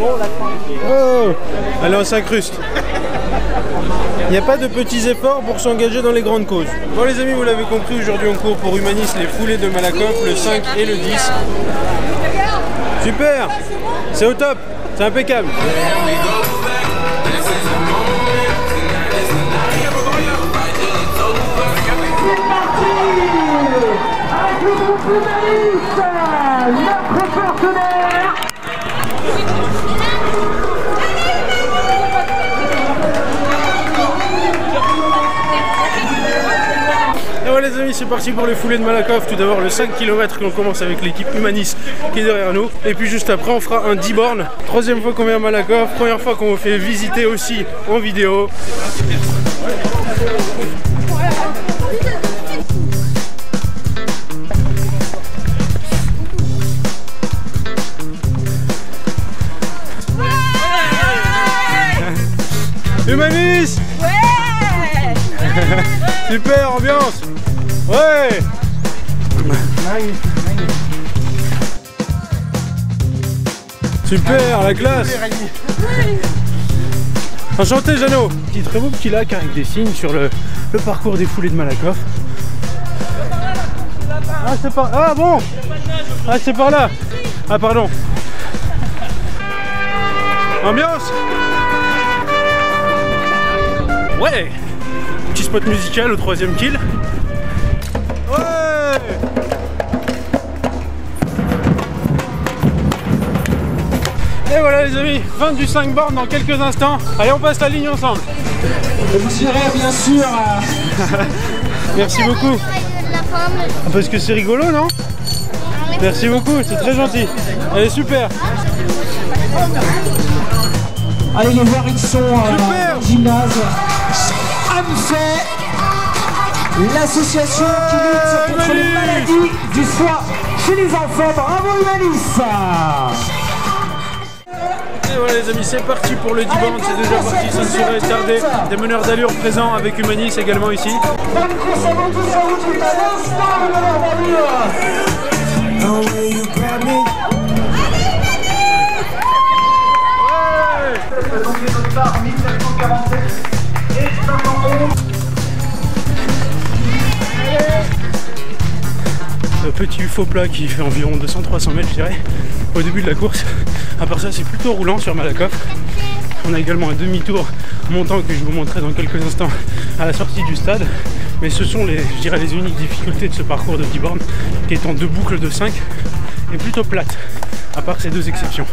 Oh, allez, on s'incruste. Il n'y a pas de petits efforts pour s'engager dans les grandes causes. Bon les amis, vous l'avez compris, aujourd'hui on court pour Humanis les foulées de Malakoff, le 5 et le 10. Super, c'est au top, c'est impeccable. Avec le groupe Humanis, notre partenaire. Et voilà les amis, c'est parti pour les foulées de Malakoff. Tout d'abord le 5 km que l'on commence avec l'équipe Humanis qui est derrière nous. Et puis juste après on fera un 10 bornes. Troisième fois qu'on vient à Malakoff, première fois qu'on vous fait visiter aussi en vidéo. Humanis! Ouais. Super ambiance! Ouais! Super, la classe! Enchanté Jeannot! Petit très beau petit lac avec des signes sur le parcours des foulées de Malakoff. Ah c'est par... Ah bon! Ah c'est par là! Ah pardon! Ambiance! Ouais! Petit spot musical au 3e kill. Ouais! Et voilà les amis, fin du 5 bornes dans quelques instants. Allez, on passe la ligne ensemble. Et vous serez bien sûr Merci beaucoup. Parce que c'est rigolo, non? Merci beaucoup, c'est très gentil. Allez, super. allez les voir, ils sont au gymnase AMFAIT, l'association qui lutte contre les maladies du foie chez les enfants. Bravo Humanis! Et voilà les amis, c'est parti pour le 10 bornes, c'est déjà parti, ça ne saurait tarder. Des meneurs d'allure présents avec Humanis également ici. Le petit faux plat qui fait environ 200-300 mètres je dirais au début de la course. À part ça c'est plutôt roulant sur Malakoff. On a également un demi-tour montant que je vous montrerai dans quelques instants à la sortie du stade. Mais ce sont les, je dirais, les uniques difficultés de ce parcours de 10 bornes qui est en 2 boucles de 5 et plutôt plate, à part ces 2 exceptions.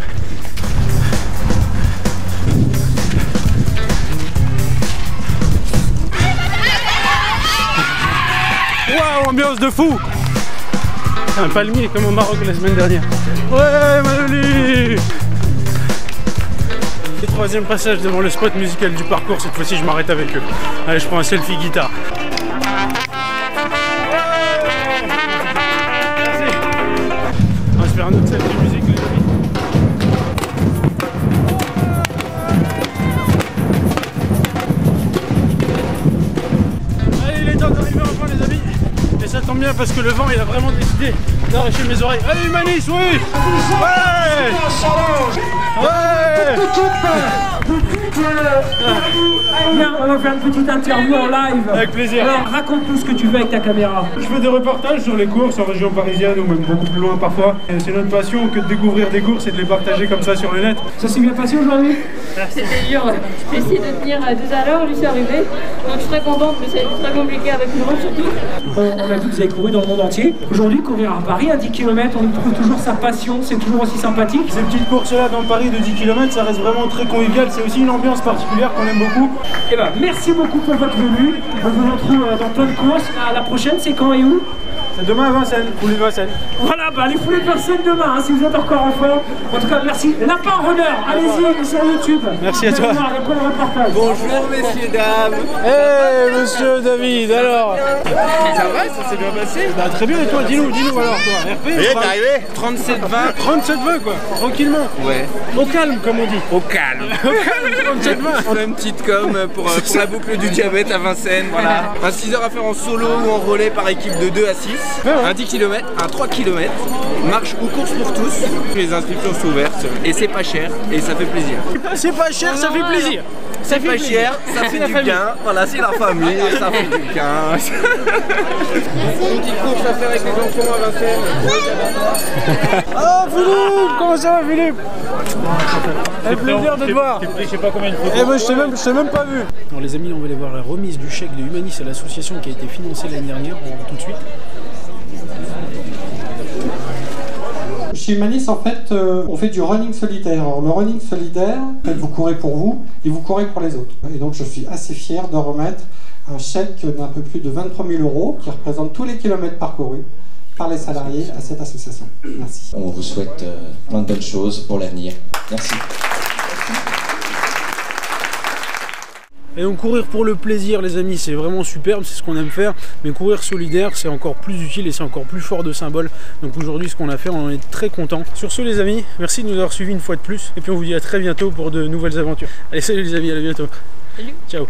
Waouh, ambiance de fou! Un palmier comme au Maroc la semaine dernière. Ouais, Maloli! Et 3e passage devant le spot musical du parcours. Cette fois-ci, je m'arrête avec eux. Allez, je prends un selfie guitare. Merci. On va se faire un autre selfie musique, les amis. Allez, il est temps d'arriver enfin, les amis. Et ça tombe bien parce que le vent il a vraiment décidé d'arracher mes oreilles. Allez Humanis, oui! Ouais! Ouais! Viens, on va faire une petite interview en live. Avec plaisir. Alors raconte-nous ce que tu veux avec ta caméra. Je fais des reportages sur les courses en région parisienne ou même beaucoup plus loin parfois. C'est notre passion que de découvrir des courses et de les partager comme ça sur le net. Ça s'est bien passé aujourd'hui? C'était dur, j'ai essayé de tenir à 2 à l'heure, lui c'est arrivé. Donc je suis très contente, mais c'est très compliqué avec le vent surtout. On a vu que vous avez couru dans le monde entier. Aujourd'hui, courir à Paris à 10 km, on trouve toujours sa passion, c'est toujours aussi sympathique. Ces petites courses-là dans Paris de 10 km, ça reste vraiment très convivial. C'est aussi une ambiance particulière qu'on aime beaucoup. Et ben, merci beaucoup pour votre venue. On vous retrouve dans plein de courses. La prochaine, c'est quand et où? C'est demain à Vincennes, foulée de Vincennes. Voilà, bah les foulées de Vincennes demain, hein, si vous êtes encore en forme. En tout cas, merci. Lapin Runner, allez-y, sur YouTube. Merci à toi. Bonjour messieurs, dames. Hey monsieur David, alors? Ça va, ça s'est bien passé? Bah très bien, et toi, dis-nous alors toi. RP, t'es arrivé? 37-20. 37-20 quoi, tranquillement. Ouais. Au calme comme on dit. Au calme. Au calme, 37-20. On a une petite com pour la boucle du diabète à Vincennes, voilà. Un 6 heures à faire en solo ou en relais par équipe de 2 à 6. un 10 km, un 3 km, marche ou course pour tous. Les inscriptions sont ouvertes et c'est pas cher et ça fait plaisir. C'est pas cher, ça fait plaisir. C'est pas cher, ça fait du gain. Voilà, c'est la famille, ça fait du gain. Une petite course à faire avec les enfants à Vincennes. Oh Philippe, comment ça va Philippe? Un plaisir de te voir. Je sais pas combien de photos. Eh ben, je t'ai même pas vu. Alors les amis, on va aller voir la remise du chèque de Humanis à l'association qui a été financée l'année dernière. On va tout de suite. Chez Humanis, en fait, on fait du running solidaire. Alors, le running solidaire, en fait, vous courez pour vous et vous courez pour les autres. Et donc, je suis assez fier de remettre un chèque d'un peu plus de 23 000 € qui représente tous les kilomètres parcourus par les salariés à cette association. Merci. On vous souhaite plein de bonnes choses pour l'avenir. Merci. Et donc courir pour le plaisir les amis, c'est vraiment superbe, c'est ce qu'on aime faire, mais courir solidaire c'est encore plus utile et c'est encore plus fort de symbole. Donc aujourd'hui ce qu'on a fait, on en est très content. Sur ce les amis, merci de nous avoir suivis une fois de plus et puis on vous dit à très bientôt pour de nouvelles aventures. Allez salut les amis, à bientôt. Salut. Ciao.